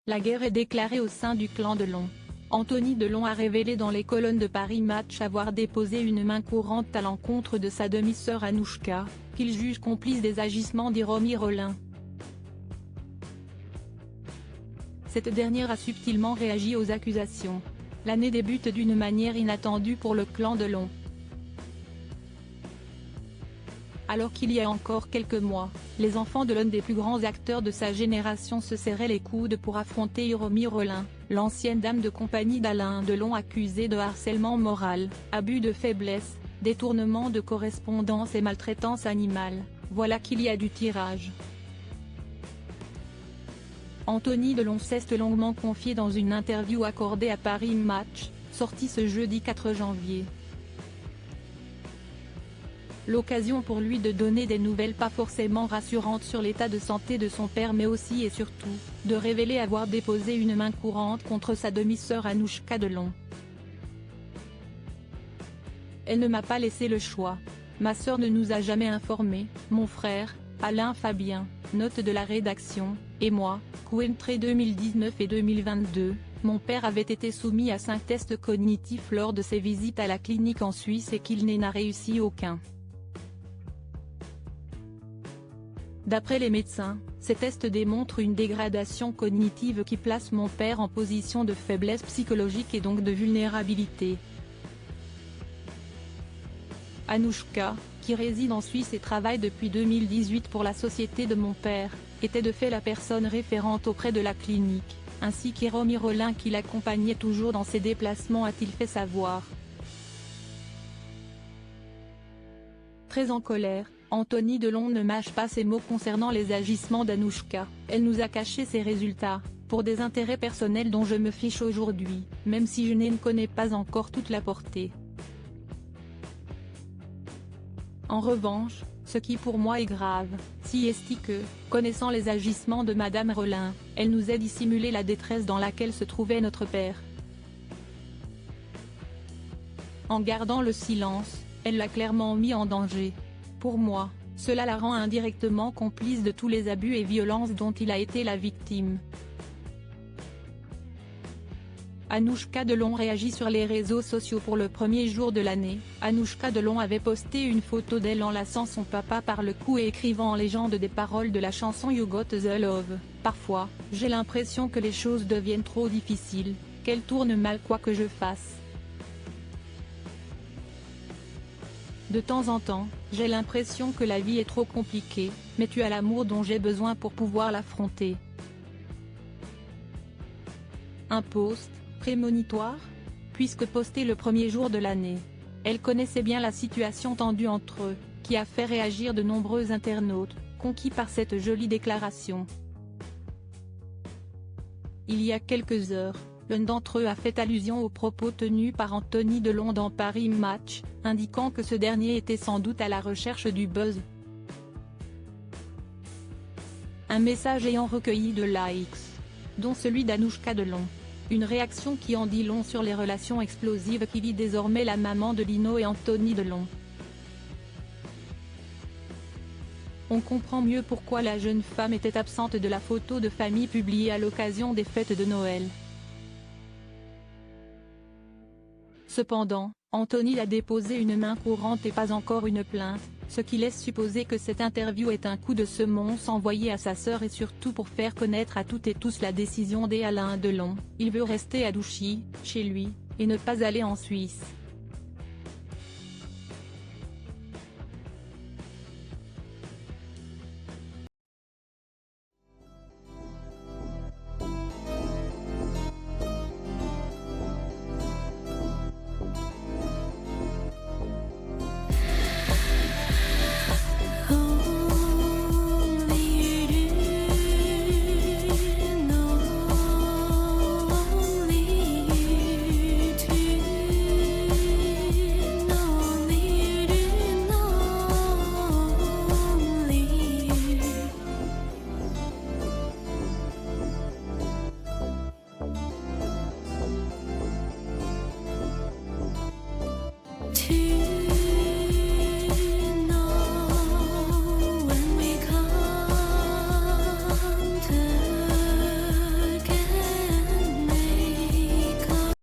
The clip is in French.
La guerre est déclarée au sein du clan Delon. Anthony Delon a révélé dans les colonnes de Paris Match avoir déposé une main courante à l'encontre de sa demi-sœur Anouchka, qu'il juge complice des agissements d'Hiromi Rollin. Cette dernière a subtilement réagi aux accusations. L'année débute d'une manière inattendue pour le clan Delon. Alors qu'il y a encore quelques mois, les enfants de l'un des plus grands acteurs de sa génération se serraient les coudes pour affronter Hiromi Rollin, l'ancienne dame de compagnie d'Alain Delon accusée de harcèlement moral, abus de faiblesse, détournement de correspondance et maltraitance animale. Voilà qu'il y a du tirage. Anthony Delon s'est longuement confié dans une interview accordée à Paris Match, sortie ce jeudi 4 janvier. L'occasion pour lui de donner des nouvelles pas forcément rassurantes sur l'état de santé de son père mais aussi et surtout, de révéler avoir déposé une main courante contre sa demi-sœur Anouchka Delon. Elle ne m'a pas laissé le choix. Ma sœur ne nous a jamais informés, mon frère, Alain Fabien, note de la rédaction, et moi, Entre 2019 et 2022, mon père avait été soumis à 5 tests cognitifs lors de ses visites à la clinique en Suisse et qu'il n'en a réussi aucun. D'après les médecins, ces tests démontrent une dégradation cognitive qui place mon père en position de faiblesse psychologique et donc de vulnérabilité. Anouchka, qui réside en Suisse et travaille depuis 2018 pour la société de mon père, était de fait la personne référente auprès de la clinique, ainsi qu'Hiromi Rollin qui l'accompagnait toujours dans ses déplacements, a-t-il fait savoir. Très en colère, Anthony Delon ne mâche pas ses mots concernant les agissements d'Anouchka. Elle nous a caché ses résultats, pour des intérêts personnels dont je me fiche aujourd'hui, même si je ne connais pas encore toute la portée. En revanche, ce qui pour moi est grave, si est que, connaissant les agissements de Madame Rollin, elle nous a dissimulé la détresse dans laquelle se trouvait notre père. En gardant le silence, elle l'a clairement mis en danger. Pour moi, cela la rend indirectement complice de tous les abus et violences dont il a été la victime. Anouchka Delon réagit sur les réseaux sociaux pour le premier jour de l'année. Anouchka Delon avait posté une photo d'elle enlaçant son papa par le cou et écrivant en légende des paroles de la chanson You Got the Love. Parfois, j'ai l'impression que les choses deviennent trop difficiles, qu'elles tournent mal quoi que je fasse. De temps en temps, j'ai l'impression que la vie est trop compliquée, mais tu as l'amour dont j'ai besoin pour pouvoir l'affronter. Un post prémonitoire, puisque posté le premier jour de l'année. Elle connaissait bien la situation tendue entre eux, qui a fait réagir de nombreux internautes, conquis par cette jolie déclaration. Il y a quelques heures, l'un d'entre eux a fait allusion aux propos tenus par Anthony Delon dans Paris Match, indiquant que ce dernier était sans doute à la recherche du buzz. Un message ayant recueilli de likes, dont celui d'Anouchka Delon. Une réaction qui en dit long sur les relations explosives qui vit désormais la maman de Lino et Anthony Delon. On comprend mieux pourquoi la jeune femme était absente de la photo de famille publiée à l'occasion des fêtes de Noël. Cependant, Anthony a déposé une main courante et pas encore une plainte, ce qui laisse supposer que cette interview est un coup de semonce envoyé à sa sœur et surtout pour faire connaître à toutes et tous la décision d'Alain Delon. Il veut rester à Douchy, chez lui, et ne pas aller en Suisse.